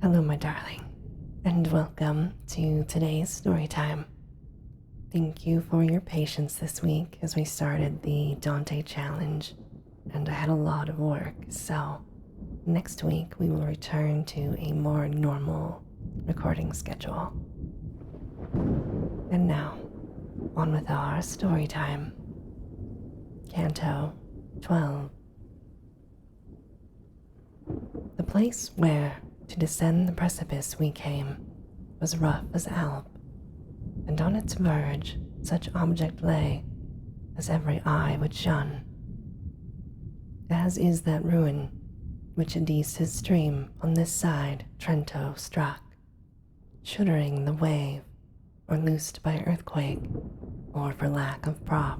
Hello, my darling, and welcome to today's story time. Thank you for your patience this week as we started the Dante challenge, and I had a lot of work, so next week we will return to a more normal recording schedule. And now, on with our story time. Canto 12. The place where to descend the precipice we came was rough as Alp, and on its verge such object lay as every eye would shun, as is that ruin which Adice's stream on this side Trento struck, shuddering the wave, or loosed by earthquake, or for lack of prop.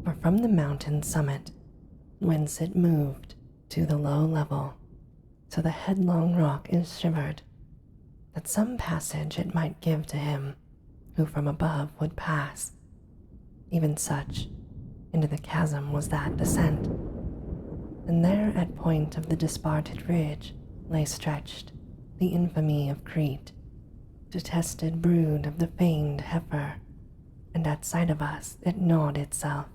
For from the mountain summit, whence it moved to the low level, so the headlong rock is shivered, that some passage it might give to him who from above would pass. Even such into the chasm was that descent, and there at point of the disparted ridge lay stretched the infamy of Crete, detested brood of the feigned heifer, and at sight of us it gnawed itself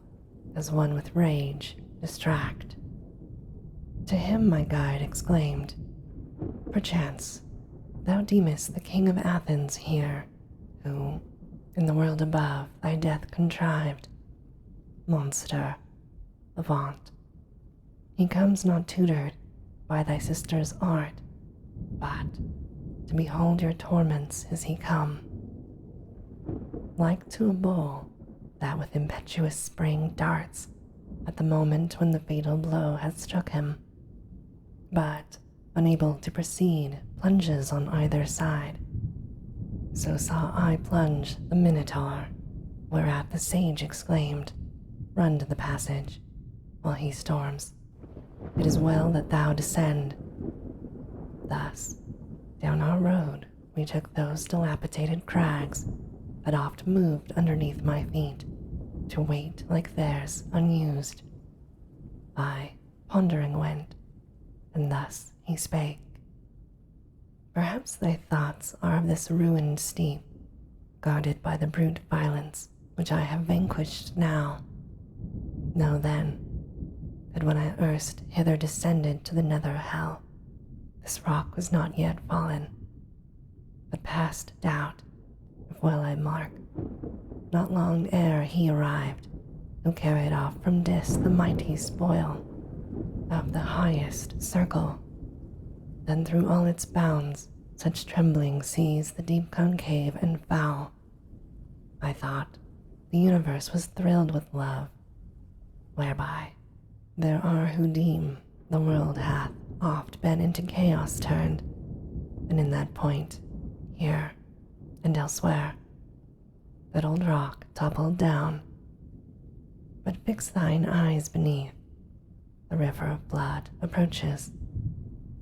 as one with rage distract. To him my guide exclaimed, "Perchance thou deemest the king of Athens here, who, in the world above, thy death contrived. Monster, avaunt. He comes not tutored by thy sister's art, but to behold your torments is he come. Like to a bull that with impetuous spring darts at the moment when the fatal blow has struck him, but, unable to proceed, plunges on either side. So saw I plunge the Minotaur, whereat the sage exclaimed, 'Run to the passage,' while he storms, 'It is well that thou descend.' Thus, down our road we took those dilapidated crags that oft moved underneath my feet, to wait like theirs unused. I, pondering went, and thus he spake. Perhaps thy thoughts are of this ruined steep, guarded by the brute violence which I have vanquished now. Know then, that when I erst hither descended to the nether hell, this rock was not yet fallen, but past doubt, if well I mark, not long ere he arrived, who carried off from Dis the mighty spoil of the highest circle. Then through all its bounds such trembling sees the deep concave and foul. I thought the universe was thrilled with love, whereby there are who deem the world hath oft been into chaos turned, and in that point, here and elsewhere, that old rock toppled down. But fix thine eyes beneath, the river of blood approaches,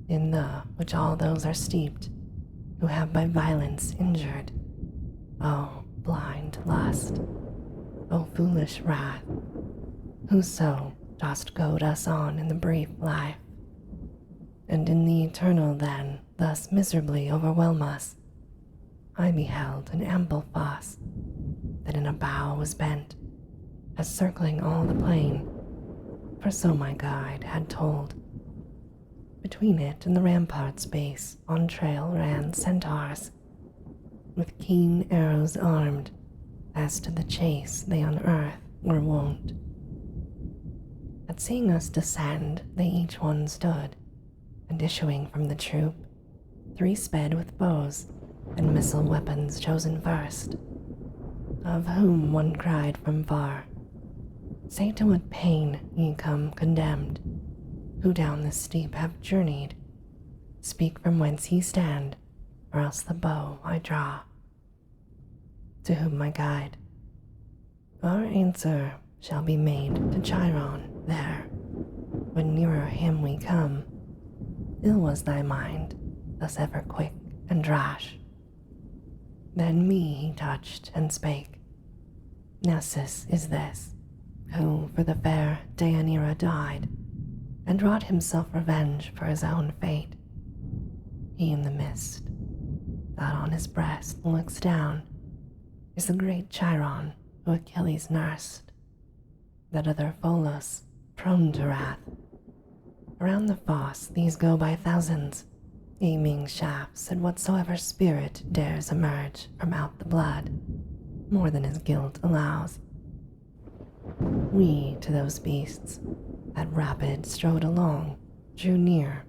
in the which all those are steeped who have by violence injured. O blind lust, O foolish wrath, whoso dost goad us on in the brief life, and in the eternal then thus miserably overwhelm us. I beheld an ample fosse that in a bow was bent, as circling all the plain, for so my guide had told. Between it and the rampart's base on trail ran centaurs, with keen arrows armed, as to the chase they on earth were wont. At seeing us descend, they each one stood, and issuing from the troop, 3 sped with bows and missile weapons chosen first, of whom one cried from far, 'Say to what pain ye come condemned, who down this steep have journeyed. Speak from whence ye stand, or else the bow I draw.' To whom my guide, 'Our answer shall be made to Chiron there, when nearer him we come. Ill was thy mind, thus ever quick and rash.' Then me he touched and spake, 'Nessus is this, who for the fair Deianira died, and wrought himself revenge for his own fate. he in the mist, that on his breast looks down, is the great Chiron who Achilles nursed, that other Pholus, prone to wrath. Around the fosse these go by thousands, aiming shafts at whatsoever spirit dares emerge from out the blood, more than his guilt allows. We to those beasts, that rapid strode along, drew near,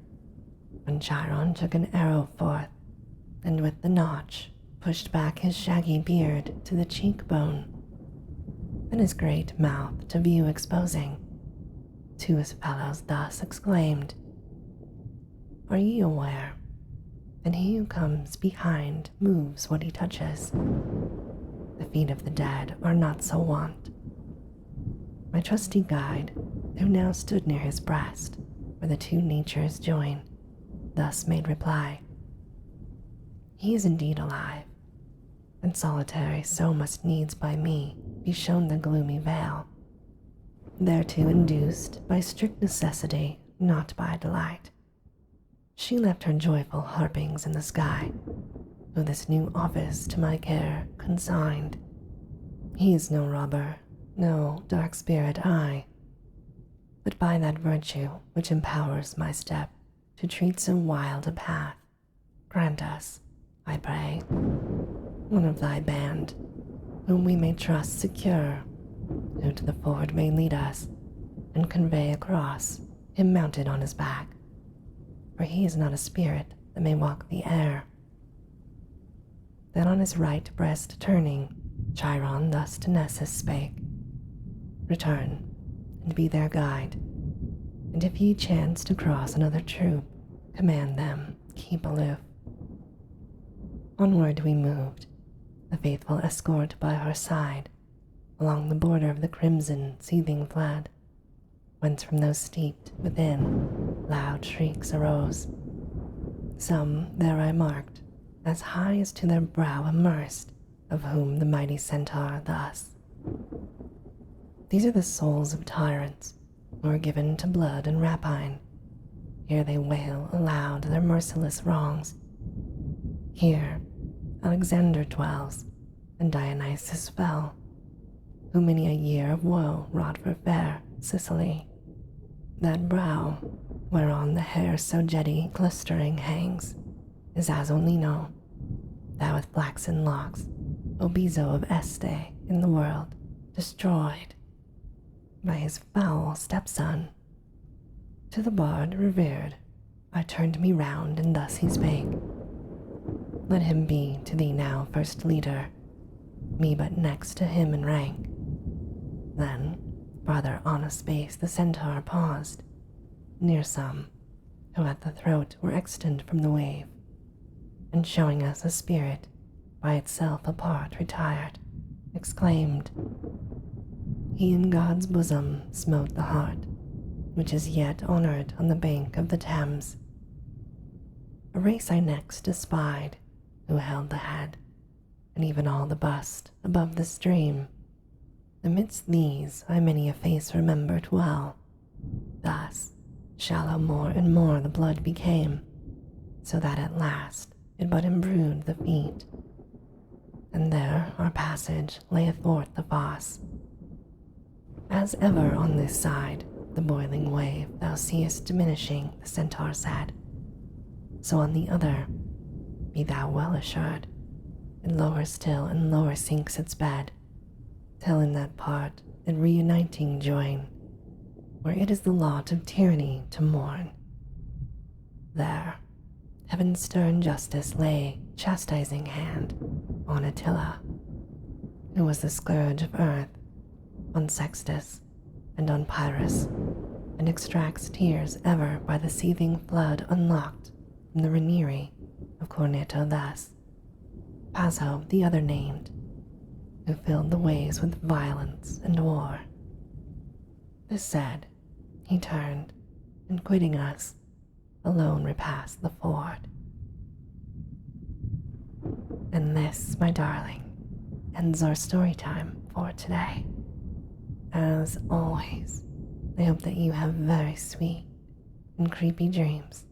when Chiron took an arrow forth, and with the notch pushed back his shaggy beard to the cheekbone, then his great mouth to view exposing, to his fellows thus exclaimed, "Are ye aware? And he who comes behind moves what he touches. The feet of the dead are not so wont." My trusty guide, who now stood near his breast, where the two natures join, thus made reply, "He is indeed alive, and solitary so must needs by me be shown the gloomy veil, thereto induced by strict necessity, not by delight. She left her joyful harpings in the sky, who this new office to my care consigned. He is no robber, no dark spirit I, but by that virtue which empowers my step to treat so wild a path, grant us, I pray, one of thy band, whom we may trust secure, who to the ford may lead us, and convey across him mounted on his back, for he is not a spirit that may walk the air." Then on his right breast turning, Chiron thus to Nessus spake, "Return, and be their guide, and if ye chance to cross another troop, command them, keep aloof." Onward we moved, the faithful escort by her side, along the border of the crimson seething flood, whence from those steeped within loud shrieks arose. Some there I marked, as high as to their brow immersed, of whom the mighty centaur thus, "These are the souls of tyrants, who are given to blood and rapine. Here they wail aloud their merciless wrongs. Here Alexander dwells, and Dionysus fell, who many a year of woe wrought for fair Sicily. That brow, whereon the hair so jetty clustering hangs, is Asolino, thou with flaxen locks, Obizo of Este in the world, destroyed by his foul stepson." To the bard revered, I turned me round, and thus he spake, "Let him be to thee now first leader, me but next to him in rank." Then, farther on a space the centaur paused, near some, who at the throat were extant from the wave, and showing us a spirit, by itself apart retired, exclaimed, "He in God's bosom smote the heart, which is yet honored on the bank of the Thames." A race I next espied, who held the head, and even all the bust above the stream. Amidst these I many a face remembered well. Thus shallow more and more the blood became, so that at last it but embrued the feet. And there our passage lay athwart the fosse. As ever on this side, the boiling wave thou seest diminishing, the centaur said, so on the other, be thou well assured, it lower still and lower sinks its bed, till in that part it reuniting join, where it is the lot of tyranny to mourn. There, heaven's stern justice lay chastising hand on Attila, who was the scourge of earth, on Sextus and on Pyrrhus, and extracts tears ever by the seething flood unlocked from the Ranieri of Corneto thus, Paso the other named, who filled the ways with violence and war. This said, he turned, and quitting us, alone repassed the ford. And this, my darling, ends our story time for today. As always, I hope that you have very sweet and creepy dreams.